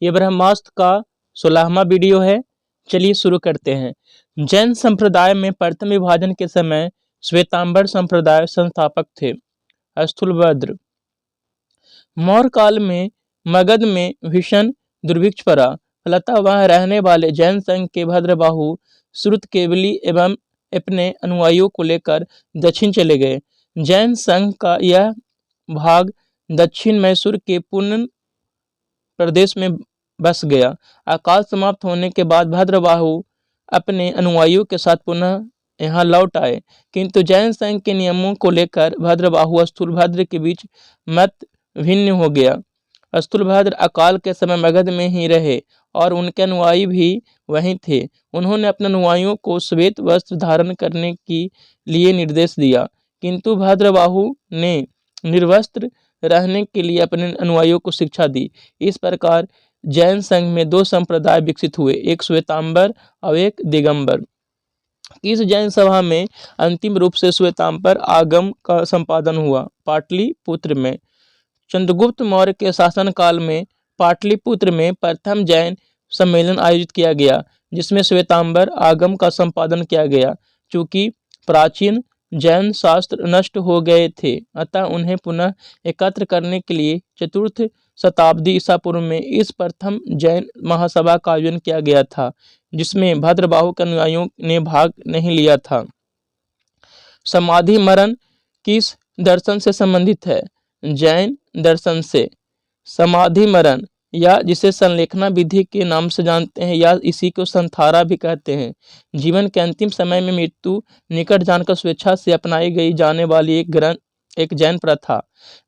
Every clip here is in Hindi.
ये ब्रह्मास्त्र का 16वां वीडियो है। चलिए शुरू करते हैं। जैन संप्रदाय में प्रथम विभाजन के समय श्वेतांबर संप्रदाय संस्थापक थे स्थूलभद्र। मौर्य काल में मगध में भीषण दुर्भिक्ष पड़ा, फलतः वहां रहने वाले जैन संघ के भद्रबाहु श्रुतकेवली एवं अपने अनुयायियों को लेकर दक्षिण चले गए। जैन संघ का यह भाग दक्षिण मैसूर के पुन्न प्रदेश में बस गया। अकाल समाप्त होने के बाद भद्रबाहु अपने अनुयायियों के साथ पुनः यहाँ लौट आए, किंतु जैन संघ के नियमों को लेकर भद्रबाहु और स्थूलभद्र के बीच मत भिन्न हो गया। स्थूलभद्र अकाल के समय मगध में ही रहे और उनके अनुयायी भी वहीं थे। उन्होंने अपने अनुयायियों को श्वेत वस्त्र धारण करने के लिए निर्देश दिया, किंतु भद्रबाहु ने निर्वस्त्र रहने के लिए अपने अनुयायियों को शिक्षा दी। इस प्रकार जैन संघ में दो संप्रदाय विकसित हुए, एक श्वेतांबर और एक दिगंबर। इस जैन सभा में अंतिम रूप से श्वेतांबर आगम का संपादन हुआ पाटलिपुत्र में। चंद्रगुप्त मौर्य के शासनकाल में पाटलिपुत्र में प्रथम जैन सम्मेलन आयोजित किया गया, जिसमें श्वेतांबर आगम का संपादन किया गया। चूंकि प्राचीन जैन शास्त्र नष्ट हो गए थे, अतः उन्हें पुनः एकत्र करने के लिए चतुर्थ शताब्दी ईसा पूर्व में इस प्रथम जैन महासभा का आयोजन किया गया था, जिसमें भद्रबाहु के अनुयायियों ने भाग नहीं लिया था। समाधि मरण किस दर्शन से संबंधित है? जैन दर्शन से। समाधि मरण, या जिसे संलेखना विधि के नाम से जानते हैं या इसी को संथारा भी कहते हैं, जीवन के अंतिम समय में मृत्यु निकट जानकर स्वेच्छा से अपनाई गई जाने वाली एक जैन प्रथा।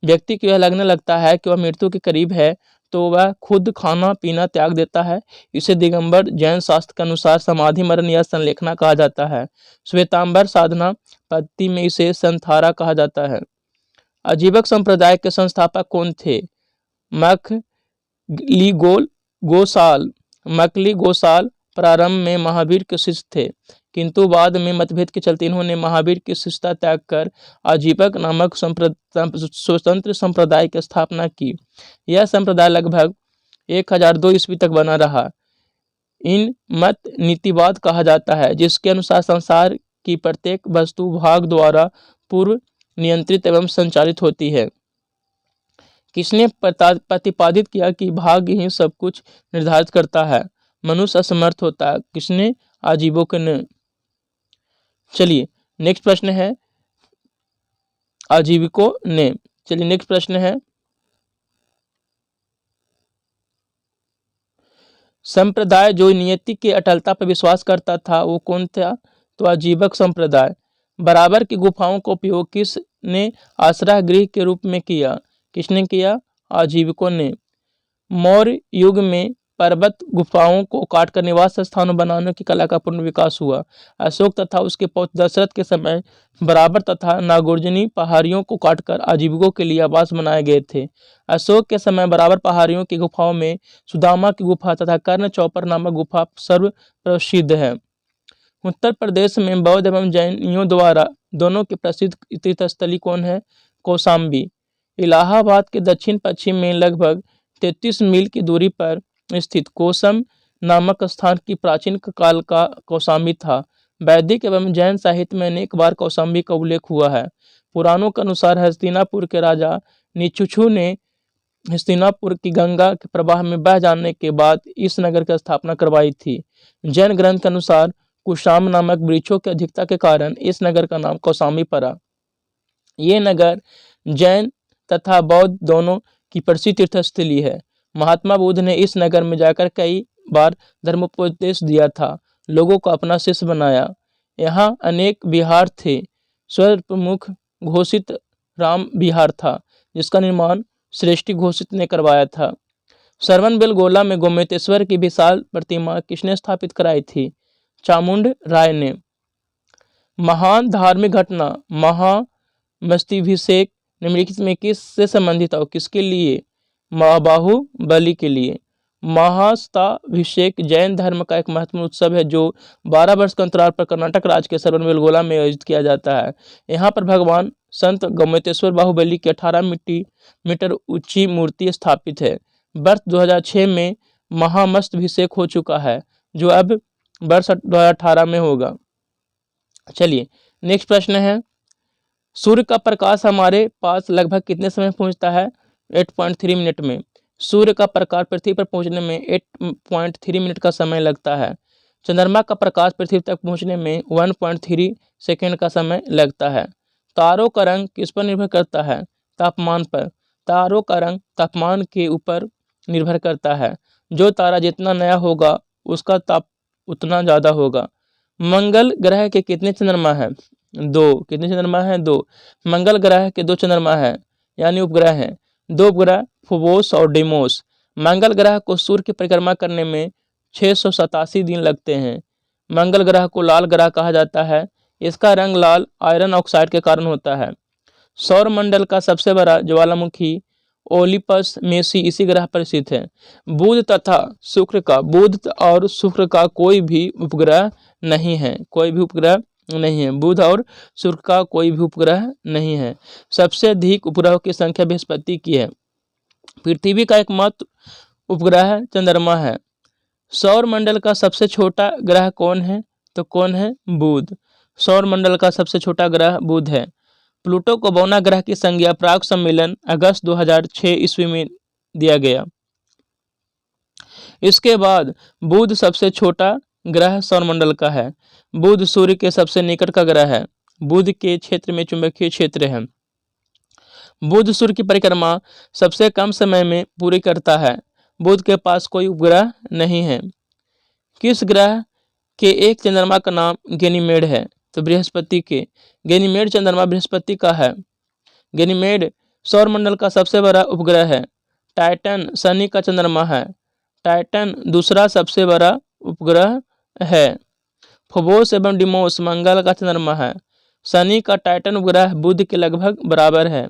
व्यक्ति को यह लगने लगता है कि वह मृत्यु के करीब है तो वह खुद खाना पीना त्याग देता है। इसे दिगंबर जैन शास्त्र के अनुसार समाधि मरण या संलेखना कहा जाता है। श्वेतांबर साधना पद्धति में इसे संथारा कहा जाता है। अजीवक संप्रदाय के संस्थापक कौन थे? मकली गोसाल प्रारंभ में महावीर के शिष्य थे, किंतु बाद में मतभेद के चलते इन्होंने महावीर की शिष्यता त्याग कर अजीवक नामक स्वतंत्र संप्रदाय की स्थापना की। यह संप्रदाय लगभग 1002 ईस्वी तक बना रहा। इन मत नीतिवाद कहा जाता है, जिसके अनुसार संसार की प्रत्येक वस्तु भाग द्वारा पूर्व नियंत्रित एवं संचालित होती है। किसने प्रतिपादित किया कि भाग्य ही सब कुछ निर्धारित करता है, मनुष्य असमर्थ होता है? किसने? आजीवकों ने। चलिए नेक्स्ट प्रश्न है आजीविकों ने। चलिए नेक्स्ट प्रश्न है, संप्रदाय जो नियति के अटलता पर विश्वास करता था वो कौन था? तो आजीवक संप्रदाय। बराबर की गुफाओं का उपयोग किसने आश्रय गृह के रूप में किया? किसने किया? आजीविकों ने। मौर्य युग में पर्वत गुफाओं को काटकर निवास स्थानों बनाने की कला का पूर्ण विकास हुआ। अशोक तथा उसके पौत्र दशरथ के समय बराबर तथा नागोर्जनी पहाड़ियों को काटकर आजीविकों के लिए आवास बनाए गए थे। अशोक के समय बराबर पहाड़ियों की गुफाओं में सुदामा की गुफा तथा कर्ण चौपर नामक गुफा सर्व प्रसिद्ध है। उत्तर प्रदेश में बौद्ध एवं जैनियों द्वारा दोनों की प्रसिद्ध तीर्थस्थली कौन है? कौशाम्बी। इलाहाबाद के दक्षिण पश्चिम में लगभग 33 मील की दूरी पर स्थित कोसम नामक स्थान की प्राचीन काल का कौशाम्बी था। वैदिक एवं जैन साहित्य में अनेक बार कौशाम्बी का उल्लेख हुआ है। पुराणों के अनुसार हस्तिनापुर के राजा निचुछु ने हस्तिनापुर की गंगा के प्रवाह में बह जाने के बाद इस नगर की स्थापना करवाई थी। जैन ग्रंथ के अनुसार कुशाम नामक वृक्षों की अधिकता के कारण इस नगर का नाम कौशाम्बी पड़ा। ये नगर जैन तथा बौद्ध दोनों की प्रसिद्ध तीर्थस्थली है। महात्मा बुद्ध ने इस नगर में जाकर कई बार धर्मोपदेश दिया था, लोगों को अपना शिष्य बनाया। यहाँ अनेक विहार थे। सर्वप्रमुख घोषित राम विहार था, जिसका निर्माण श्रेष्ठी घोषित ने करवाया था। श्रवणबेलगोला में गोमतेश्वर की विशाल प्रतिमा किसने स्थापित कराई थी? चामुंड राय ने। महान धार्मिक घटना महामस्तभिषेक निम्नलिखित में किससे संबंधित है और किसके लिए? महाबाहुबली के लिए। महास्ताभिषेक जैन धर्म का एक महत्वपूर्ण उत्सव है जो 12 वर्ष के अंतराल पर कर्नाटक राज्य के श्रवणबेलगोला में आयोजित किया जाता है। यहाँ पर भगवान संत गोमतेश्वर बाहुबली की 18 मीटर ऊंची मूर्ति स्थापित है। वर्ष 2006 में महामस्तभिषेक हो चुका है, जो अब वर्ष 2018 में होगा। चलिए नेक्स्ट प्रश्न है, सूर्य का प्रकाश हमारे पास लगभग कितने समय पहुंचता है? 8.3 मिनट में। सूर्य का प्रकाश पृथ्वी पर पहुंचने में 8.3 मिनट का समय लगता है। चंद्रमा का प्रकाश पृथ्वी तक पहुंचने में 1.3 सेकेंड का समय लगता है। तारों का रंग किस पर निर्भर करता है? तापमान पर। तारों का रंग तापमान के ऊपर निर्भर करता है। जो तारा जितना नया होगा उसका ताप उतना ज़्यादा होगा। मंगल ग्रह के कितने चंद्रमा हैं? 2। कितने चंद्रमा हैं? 2। मंगल ग्रह के 2 चंद्रमा हैं, यानी उपग्रह हैं। 2 उपग्रह फोबोस और डेमोस। मंगल ग्रह को सूर्य की परिक्रमा करने में 687 दिन लगते हैं। मंगल ग्रह को लाल ग्रह कहा जाता है। इसका रंग लाल आयरन ऑक्साइड के कारण होता है। सौर मंडल का सबसे बड़ा ज्वालामुखी ओलिपस मेसी इसी ग्रह पर स्थित है। बुध और शुक्र का कोई भी उपग्रह नहीं है। कोई भी उपग्रह नहीं है। बुध और शुक्र का कोई भी उपग्रह नहीं है। सबसे अधिक उपग्रहों की संख्या बृहस्पति की है। पृथ्वी का एकमात्र उपग्रह चंद्रमा है। सौर मंडल का सबसे छोटा ग्रह कौन है? तो कौन है? बुध। सौर मंडल का सबसे छोटा ग्रह बुध है। प्लूटो को बौना ग्रह की संज्ञा प्राग सम्मेलन अगस्त 2006 ईस्वी में दिया गया। इसके बाद बुध सबसे छोटा ग्रह सौरमंडल का है। बुध सूर्य के सबसे निकट का ग्रह है। बुध के क्षेत्र में चुंबकीय क्षेत्र है। बुध सूर्य की परिक्रमा सबसे कम समय में पूरी करता है। बुध के पास कोई उपग्रह नहीं है। किस ग्रह के एक चंद्रमा का नाम गैनीमेड है? तो बृहस्पति के। गैनीमेड चंद्रमा बृहस्पति का है। गैनीमेड सौरमंडल का सबसे बड़ा उपग्रह है। टाइटन शनि का चंद्रमा है। टाइटन दूसरा सबसे बड़ा उपग्रह है। फोबोस एवं डिमोस मंगल का चंद्रमा है। शनि का टाइटन उपग्रह बुध के लगभग बराबर है।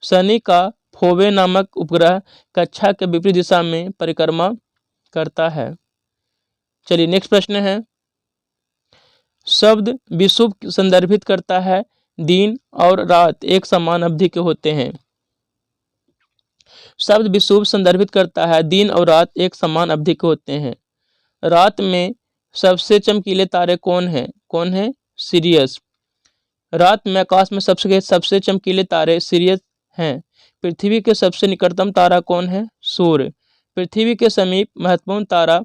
शनि का फोबे नामक उपग्रह कक्षा के विपरीत दिशा में परिक्रमा करता है। चलिए नेक्स्ट प्रश्न है, शब्द विषुव संदर्भित करता है दिन और रात एक समान अवधि के होते हैं। शब्द विषुव संदर्भित करता है दिन और रात एक समान अवधि के होते हैं। रात में सबसे चमकीले तारे कौन हैं? कौन है? सीरियस। रात में आकाश में सबसे चमकीले तारे सीरियस हैं। पृथ्वी के सबसे निकटतम तारा कौन है? सूर्य। पृथ्वी के समीप महत्वपूर्ण तारा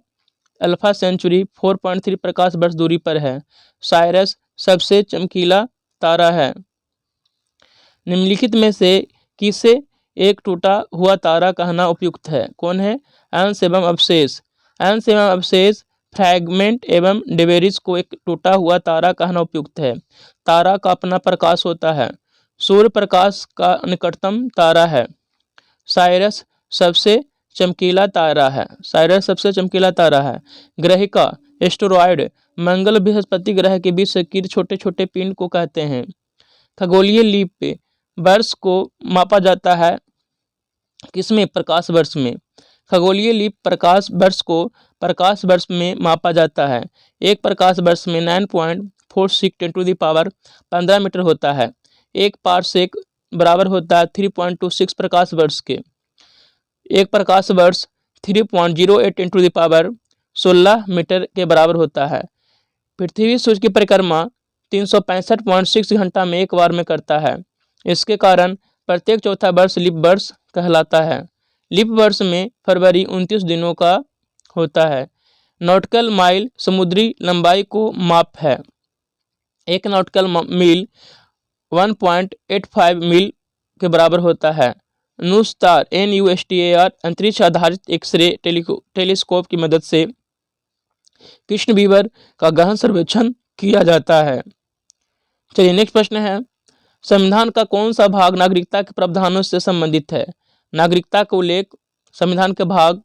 अल्फा सेंचुरी 4.3 प्रकाश वर्ष दूरी पर है। साइरस सबसे चमकीला तारा है। निम्नलिखित में से किसे एक टूटा हुआ तारा कहना उपयुक्त है? कौन है? अंश एवं अवशेष। अंश एवं अवशेष फ्रैगमेंट एवं डेबेरिज को एक टूटा हुआ तारा कहना उपयुक्त है। तारा का अपना प्रकाश होता है। सूर्य प्रकाश का निकटतम तारा है। साइरस सबसे चमकीला तारा है। साइरस सबसे चमकीला तारा है। ग्रहिका एस्टेरॉयड मंगल बृहस्पति ग्रह के बीच से छोटे छोटे पिंड को कहते हैं। खगोलीय लीप वर्ष को मापा जाता है किसमें? प्रकाश वर्ष में। खगोलीय लीप प्रकाश वर्ष को प्रकाश वर्ष में मापा जाता है। एक प्रकाश वर्ष में 9.46 × 10⁻15 मीटर होता है। एक पारसेक बराबर होता है 3.26 प्रकाश वर्ष के। एक प्रकाश वर्ष 3.08 × 1016 मीटर के बराबर होता है। पृथ्वी सूर्य की परिक्रमा 365.6 घंटा में एक बार में करता है। इसके कारण प्रत्येक चौथा वर्ष लीप वर्ष कहलाता है। लीप वर्ष में फरवरी 29 दिनों का होता है। नॉटिकल माइल समुद्री लंबाई को माप है। एक नॉटिकल मील 1.85 मील के बराबर होता है। नुस्टार NUSTAR अंतरिक्ष आधारित एक्सरे टेलीस्कोप की मदद से कृष्ण बीवर का गहन सर्वेक्षण किया जाता है। चलिए नेक्स्ट प्रश्न है, संविधान का कौन सा भाग नागरिकता के प्रावधानों से संबंधित है? नागरिकता का उल्लेख संविधान के भाग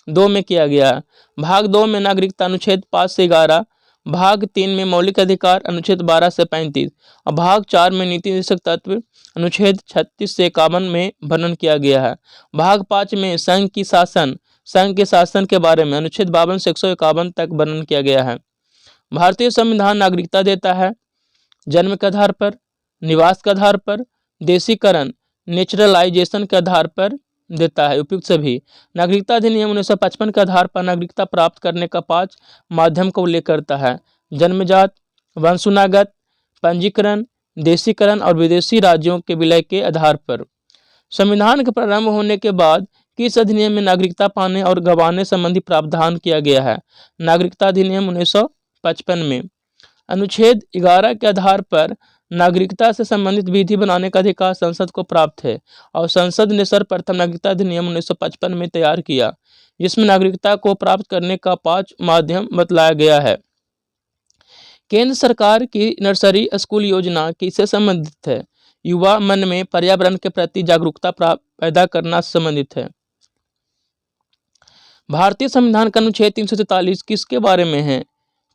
2 में किया गया है। भाग 2 में नागरिकता अनुच्छेद 5 से 11, भाग 3 में मौलिक अधिकार अनुच्छेद 12 से 35 और भाग 4 में नीति निर्देशक तत्व अनुच्छेद 36 से 51 में वर्णन किया गया है। भाग 5 में संघ के शासन के बारे में अनुच्छेद 52 से 151 तक वर्णन किया गया है। भारतीय संविधान नागरिकता देता है जन्म के आधार पर, निवास के आधार पर, देशीकरण नेचुरलाइजेशन के आधार पर देता है। उपयुक्त सभी। नागरिकता अधिनियम 1955 के आधार पर नागरिकता प्राप्त करने का 5 माध्यम का उल्लेख करता है। जन्मजात, वंशानुगत, पंजीकरण, देशीकरण और विदेशी राज्यों के विलय के आधार पर। संविधान के प्रारंभ होने के बाद किस अधिनियम में नागरिकता पाने और गंवाने संबंधी प्रावधान किया गया है? नागरिकता अधिनियम 1955 में। अनुच्छेद 11 के आधार पर नागरिकता से संबंधित विधि बनाने का अधिकार संसद को प्राप्त है और संसद ने सर्वप्रथम नागरिकता अधिनियम 1955 में तैयार किया, जिसमें नागरिकता को प्राप्त करने का 5 माध्यम बतलाया गया है। केंद्र सरकार की नर्सरी स्कूल योजना किससे संबंधित है? युवा मन में पर्यावरण के प्रति जागरूकता पैदा करना से संबंधित है। भारतीय संविधान का अनुच्छेद 343 किसके बारे में है?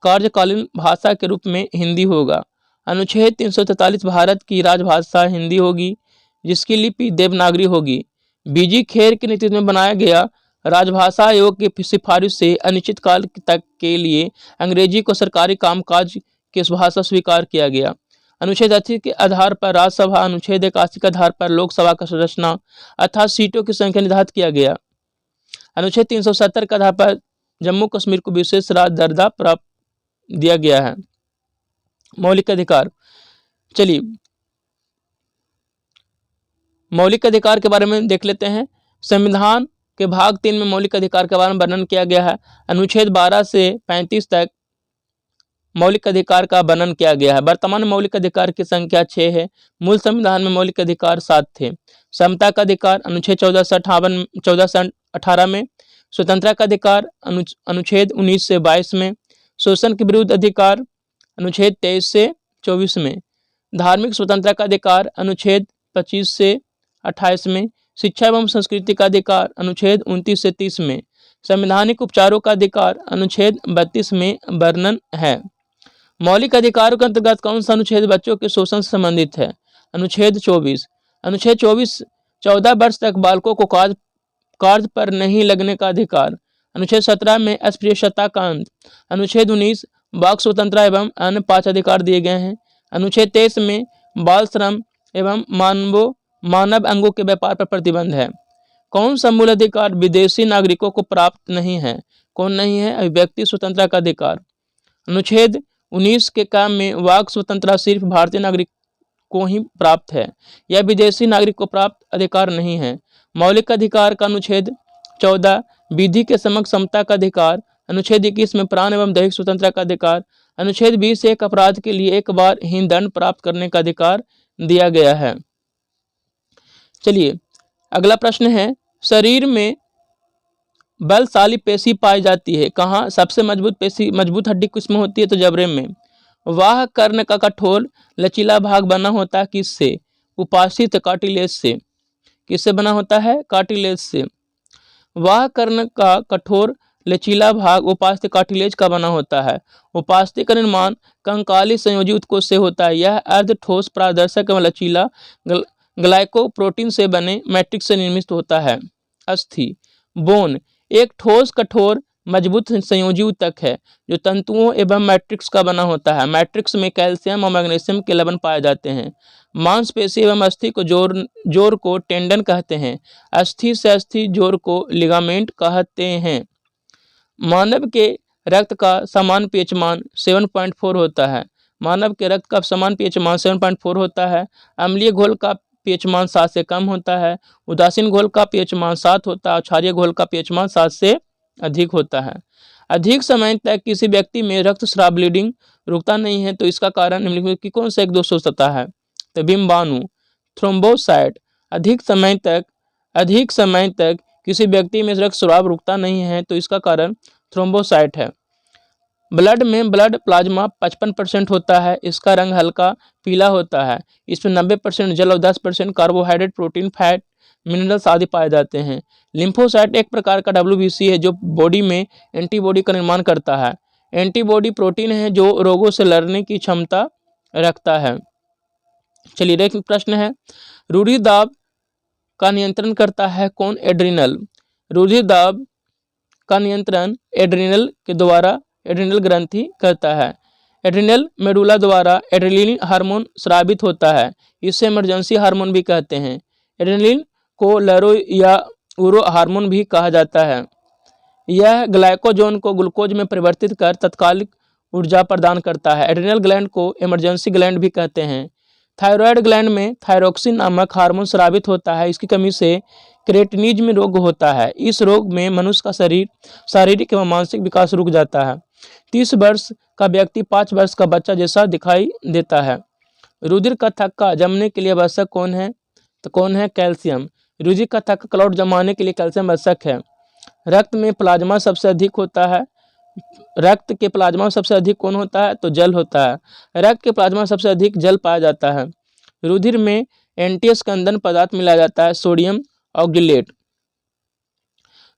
कार्यकालीन भाषा के रूप में हिंदी होगा। अनुच्छेद 343 भारत की राजभाषा हिंदी होगी, जिसकी लिपि देवनागरी होगी। बीजी खेर के नेतृत्व में बनाया गया राजभाषा आयोग की सिफारिश से अनिश्चित काल तक के लिए अंग्रेजी को सरकारी कामकाज की भाषा स्वीकार किया गया। अनुच्छेद 80 के आधार पर राज्यसभा, अनुच्छेद 81 के आधार पर लोकसभा का संरचना अर्थात सीटों की संख्या निर्धारित किया गया। अनुच्छेद 370 के आधार पर जम्मू कश्मीर को विशेष राज्य दर्जा प्राप्त दिया गया है। मौलिक अधिकार। चलिए मौलिक अधिकार के बारे में देख लेते हैं। संविधान के भाग 3 में मौलिक अधिकार के बारे में वर्णन किया गया है। अनुच्छेद 12 से 35 तक मौलिक अधिकार का वर्णन किया गया है। वर्तमान मौलिक अधिकार की संख्या 6 है। मूल संविधान में मौलिक अधिकार 7 थे। समता का अधिकार अनुच्छेद 14 से 18 में। स्वतंत्रता का अधिकार अनुच्छेद 19 से 22 में। शोषण के विरुद्ध अधिकार अनुच्छेद 23 से 24 में। धार्मिक स्वतंत्रता का अधिकार अनुच्छेद 25 से 28 में। शिक्षा एवं संस्कृति का अधिकार अनुच्छेद 29 से 30 में। संवैधानिक उपचारों का अधिकार अनुच्छेद 32 में वर्णन है। मौलिक अधिकारों के अंतर्गत कौन सा अनुच्छेद बच्चों के शोषण से संबंधित है? अनुच्छेद 24। अनुच्छेद 24 14 वर्ष तक बालकों को कार्य पर नहीं लगने का अधिकार। अनुच्छेद 17 में अस्पृश्यता का अंत। अनुच्छेद 19 वाक स्वतंत्रता एवं अन्य 5 अधिकार दिए गए हैं। अनुच्छेद 23 में बाल श्रम एवं मानव अंगों के व्यापार पर प्रतिबंध है। कौन सा मूल अधिकार विदेशी नागरिकों को प्राप्त नहीं है? कौन नहीं है? अभिव्यक्ति स्वतंत्रता का अधिकार। अनुच्छेद 19 के काम में वाक स्वतंत्रता सिर्फ भारतीय नागरिक को ही प्राप्त है, यह विदेशी नागरिक को प्राप्त अधिकार नहीं है। मौलिक अधिकार का अनुच्छेद 14 विधि के समक्ष समता का अधिकार। अनुच्छेद 21 में प्राण एवं दैहिक स्वतंत्रता का अधिकार। अनुच्छेद 20 एक अपराध के लिए एक बार ही दंड प्राप्त करने का अधिकार दिया गया है। चलिए अगला प्रश्न है, शरीर में बलशाली पेशी पाई जाती है कहाँ? सबसे मजबूत हड्डी किसमें होती है? तो जबड़े में। वाह कर्ण का कठोर लचीला भाग बना होता है किससे? उपास्थि कार्टिलेज से। किससे बना होता है? कार्टिलेज से। वाह कर्ण का कठोर लचीला भाग उपास्थि कार्टिलेज का बना होता है। उपास्थि का निर्माण कंकाली संयोजी उत्कोच से होता है। यह अर्ध ठोस पारदर्शक एवं लचीला ग्लाइकोप्रोटीन से बने मैट्रिक्स से निर्मित होता है। अस्थि। बोन एक ठोस कठोर मजबूत संयोजी ऊतक है जो तंतुओं एवं मैट्रिक्स का बना होता है। मैट्रिक्स में कैल्शियम और मैग्नीशियम के लवण पाए जाते हैं। मांसपेशी एवं अस्थि को जोड़ को टेंडन कहते हैं। अस्थि से अस्थि जोड़ को लिगामेंट कहते हैं। मानव के रक्त का समान पीएच मान 7.4 होता है। मानव के रक्त का समान पीएच मान 7.4 होता है। अम्लीय घोल का पीएच मान 7 से कम होता है। उदासीन घोल का पीएच मान 7 होता है। क्षारीय घोल का पीएच मान 7 से अधिक होता है। अधिक समय तक किसी व्यक्ति में रक्तस्राव ब्लीडिंग रुकता नहीं है तो इसका कारण निम्नलिखित की कौन सा एक दोष हो सकता है? तो बिम्बाणु थ्रोम्बोसाइट। अधिक समय तक किसी व्यक्ति में रक्तस्राव रुकता नहीं है तो इसका कारण थ्रोम्बोसाइट है। ब्लड में ब्लड प्लाज्मा 55% होता है। इसका रंग हल्का पीला होता है। इसमें 90% जल और 10% कार्बोहाइड्रेट, प्रोटीन, फैट, मिनरल्स आदि पाए जाते हैं। लिम्फोसाइट एक प्रकार का WBC है जो बॉडी में एंटीबॉडी का निर्माण करता है। एंटीबॉडी प्रोटीन है जो रोगों से लड़ने की क्षमता रखता है। चलिए एक प्रश्न है, रुधिर दाब का नियंत्रण करता है कौन? एड्रिनल। रुधिर दाब का नियंत्रण एड्रिनल ग्रंथि करता है। एड्रिनल मेडुला द्वारा एड्रेनलिन हार्मोन स्रावित होता है। इसे इमरजेंसी हार्मोन भी कहते हैं। एड्रेनलिन को यूरो हार्मोन भी कहा जाता है। यह ग्लाइकोजन को ग्लूकोज में परिवर्तित कर तत्कालिक ऊर्जा प्रदान करता है। एड्रिनल ग्लैंड को इमरजेंसी ग्लैंड भी कहते हैं। थायराइड ग्लैंड में थायरोक्सिन नामक हार्मोन स्रावित होता है। इसकी कमी से क्रेटिनिज्म रोग होता है। इस रोग में मनुष्य का शारीरिक एवं मानसिक विकास रुक जाता है। 30 वर्ष का व्यक्ति 5 वर्ष का बच्चा जैसा दिखाई देता है। रुधिर का थक्का जमने के लिए आवश्यक कौन है? तो कौन है? कैल्शियम। रुधिर का थक्का क्लॉट जमाने के लिए कैल्शियम आवश्यक है। रक्त में प्लाज्मा सबसे अधिक होता है। रक्त के प्लाज्मा सबसे अधिक कौन होता है? तो जल होता है। रक्त के प्लाज्मा सबसे अधिक जल पाया जाता है। रुधिर में एंटीस्कंदन पदार्थ मिलाया जाता है, सोडियम ऑक्जेलेट।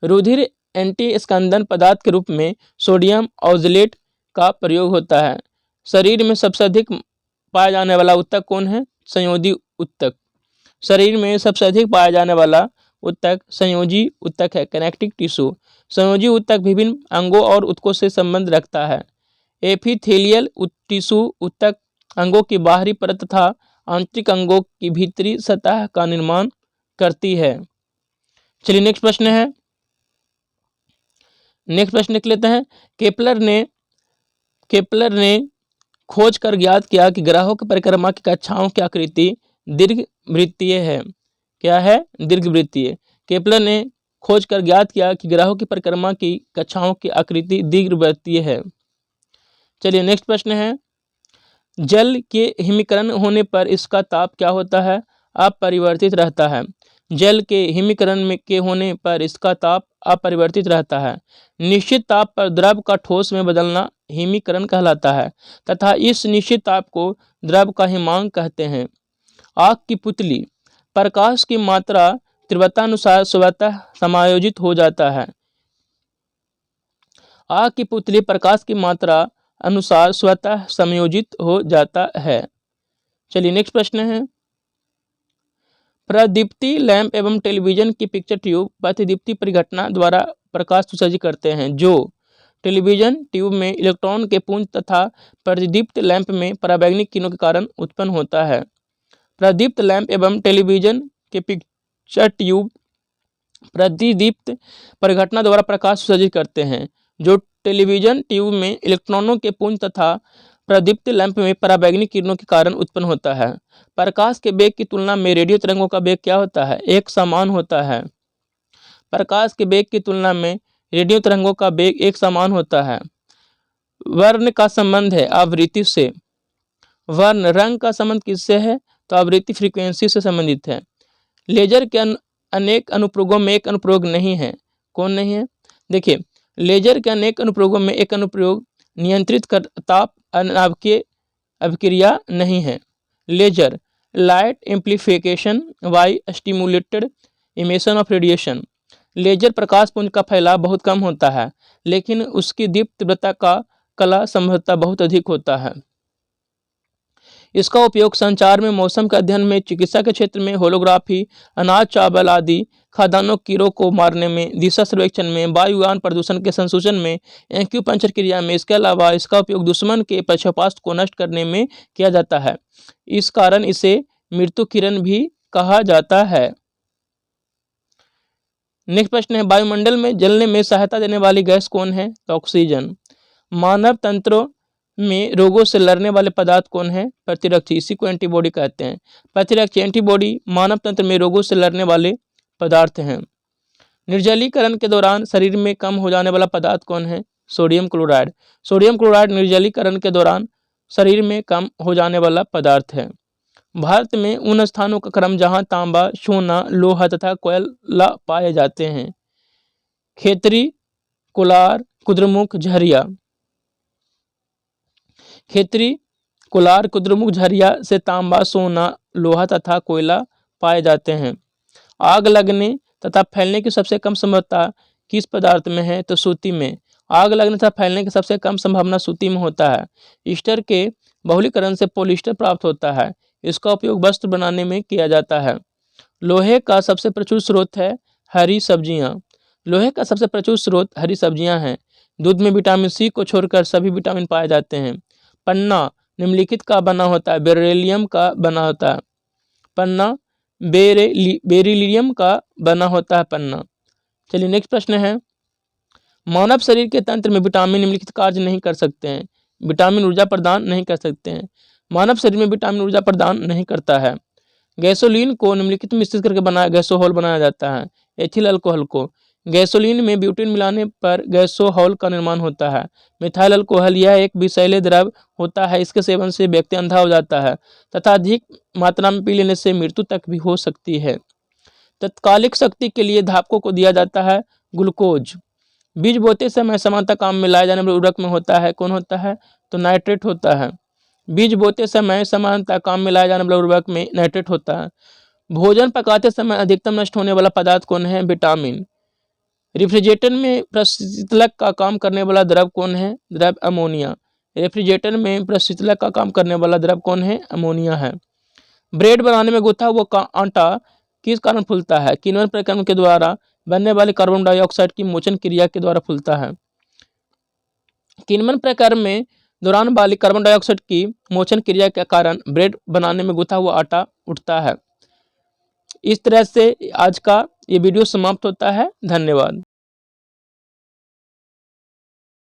रुधिर एंटीस्कंदन पदार्थ के रूप में सोडियम ऑक्जेलेट का प्रयोग होता है। शरीर में सबसे अधिक पाया जाने वाला ऊतक कौन है? संयोजी ऊतक। शरीर में सबसे अधिक पाया जाने वाला ऊतक संयोजी ऊतक है, कनेक्टिव टिश्यू। संयोजी ऊतक विभिन्न अंगों और ऊतकों से संबंध रखता है। एपिथेलियल टिश्यू ऊतक अंगों की बाहरी परत तथा आंतरिक अंगों की भीतरी सतह का निर्माण करती है। चलिए नेक्स्ट प्रश्न है। नेक्स्ट प्रश्न लिख लेते हैं। केपलर ने खोज कर ज्ञात किया कि ग्रहों की परिक्रमा की कक्षाओं की आकृति दीर्घवृत्तीय है। क्या है? दीर्घवृत्तीय। केपलर ने खोज कर ज्ञात किया कि ग्रहों की परिक्रमा की कक्षाओं की आकृति दीर्घवृत्तीय है। चलिए नेक्स्ट प्रश्न है। जल के हिमीकरण होने पर इसका ताप क्या होता है? अपरिवर्तित रहता है। जल के हिमीकरण के होने पर इसका ताप अपरिवर्तित रहता है। निश्चित ताप पर द्रव का ठोस में बदलना हिमीकरण कहलाता है तथा इस निश्चित ताप को द्रव का हिमांक कहते हैं। आग की पुतली प्रकाश की मात्रा तीव्रता अनुसार स्वतः समायोजित हो जाता है। आग की पुतली प्रकाश की मात्रा अनुसार स्वतः समायोजित हो जाता है। चलिए नेक्स्ट प्रश्न है। प्रदीप्ति लैंप एवं टेलीविजन की पिक्चर ट्यूब प्रतिदीप्ति परिघटना द्वारा प्रकाश उत्सर्जित करते हैं। जो टेलीविजन ट्यूब में इलेक्ट्रॉन के पुंज तथा प्रतिदीप्त लैंप में पराबैंगनी किरणों के कारण उत्पन्न होता है। प्रदीप्त लैंप एवं टेलीविजन के पिक्चर ट्यूब प्रतिदीप्त परिघटना द्वारा प्रकाश उत्सर्जित करते हैं। जो टेलीविजन ट्यूब में इलेक्ट्रॉनों के पुंज तथा प्रदीप्त लैंप में पराबैंगनी किरणों के कारण उत्पन्न होता है। प्रकाश के वेग की तुलना में रेडियो तरंगों का वेग क्या होता है? एक समान होता है। प्रकाश के वेग की तुलना में रेडियो तरंगों का वेग एक समान होता है। वर्ण का संबंध है आवृत्ति से। वर्ण रंग का संबंध किससे है? तो आवृत्ति फ्रीक्वेंसी से संबंधित है। लेजर के अनेक अनुप्रयोगों में एक अनुप्रयोग नहीं है। कौन नहीं है? देखिए, लेजर के अनेक अनुप्रयोगों में एक अनुप्रयोग नियंत्रित कर ताप अनावकीय अभिक्रिया नहीं है। Laser light amplification by stimulated emission of radiation. Laser प्रकाश पुंज का फैलाव बहुत कम होता है लेकिन उसकी दीप्त तीव्रता का कला संभवतः बहुत अधिक होता है। इसका उपयोग संचार में, मौसम के अध्ययन में, चिकित्सा के क्षेत्र में, होलोग्राफी, अनाज चावल आदि खाद्यान्नों कीड़ों को मारने में, दिशा सर्वेक्षण में, वायुयान प्रदूषण के संसूचन में, एक्यूपंक्चर क्रिया में। इसके अलावा इसका उपयोग दुश्मन के प्रक्षेपास्त्र को नष्ट करने में किया जाता है। इस कारण इसे मृत्यु किरण भी कहा जाता है। नेक्स्ट प्रश्न है। वायुमंडल में जलने में सहायता देने वाली गैस कौन है? तो ऑक्सीजन। मानव तंत्रों में रोगों से लड़ने वाले पदार्थ कौन है? प्रतिरक्षी। इसी को एंटीबॉडी कहते हैं। प्रतिरक्षी एंटीबॉडी मानव तंत्र में रोगों से लड़ने वाले पदार्थ हैं। निर्जलीकरण के दौरान शरीर में कम हो जाने वाला पदार्थ कौन है? Sodium chloride. सोडियम क्लोराइड निर्जलीकरण के दौरान शरीर में कम हो जाने वाला पदार्थ है। भारत में उन स्थानों का क्रम जहां तांबा, सोना, लोहा तथा कोयला पाए जाते हैं। खेतरी, कोलार, कुद्रमुख, झरिया। खेतरी, कोलार, कुद्रमुख, झरिया से तांबा, सोना, लोहा तथा कोयला पाए जाते हैं। आग लगने तथा फैलने की सबसे कम संभावना किस पदार्थ में है? तो सूती में। आग लगने तथा फैलने की सबसे कम संभावना सूती में होता है। ईस्टर के बहुलीकरण से पॉलिएस्टर प्राप्त होता है। इसका उपयोग वस्त्र बनाने में किया जाता है। लोहे का सबसे प्रचुर स्रोत है हरी सब्जियां। लोहे का सबसे प्रचुर स्रोत हरी सब्जियां हैं। दूध में विटामिन सी को छोड़कर सभी विटामिन पाए जाते हैं। पन्ना निम्नलिखित का बना होता है? बेरिलियम का बना होता है। पन्ना बेरिलियम का बना होता है। पन्ना चलिए नेक्स्ट प्रश्न है, मानव शरीर के तंत्र में विटामिन निम्नलिखित कार्य नहीं कर सकते हैं। विटामिन ऊर्जा प्रदान नहीं कर सकते हैं। मानव शरीर में विटामिन ऊर्जा प्रदान नहीं करता है। गैसोलीन को निम्नलिखित मिश्रित करके गैसोहॉल बनाया जाता है। एथिल अल्कोहल को, गैसोलीन में ब्यूटेन मिलाने पर गैसोहॉल का निर्माण होता है। मिथाइल अल्कोहल, यह एक विषैले द्रव होता है। इसके सेवन से व्यक्ति अंधा हो जाता है तथा अधिक मात्रा में पी लेने से मृत्यु तक भी हो सकती है। तत्कालिक शक्ति के लिए धावकों को दिया जाता है ग्लूकोज। बीज बोते समय समानता काम में लाए जाने वाले उर्वरक में होता है, कौन होता है, तो नाइट्रेट होता है। बीज बोते समय समानता काम में लाए जाने वाले उर्वरक में नाइट्रेट होता है। भोजन पकाते समय अधिकतम नष्ट होने वाला पदार्थ कौन है, विटामिन। रेफ्रिजरेटर में प्रशीतलक का काम करने वाला द्रव कौन है, द्रव अमोनिया। रेफ्रिजरेटर में प्रशीतलक का काम करने वाला द्रव कौन है, अमोनिया है। ब्रेड बनाने में गूथा हुआ आटा किस कारण फूलता है, किण्वन प्रक्रम के द्वारा बनने वाले कार्बन डाइऑक्साइड की मोचन क्रिया के द्वारा फूलता है। किण्वन प्रक्रम में दौरान वाली कार्बन डाइऑक्साइड की मोचन क्रिया के कारण ब्रेड बनाने में गूथा हुआ आटा उठता है। इस तरह से आज का ये वीडियो समाप्त होता है। धन्यवाद।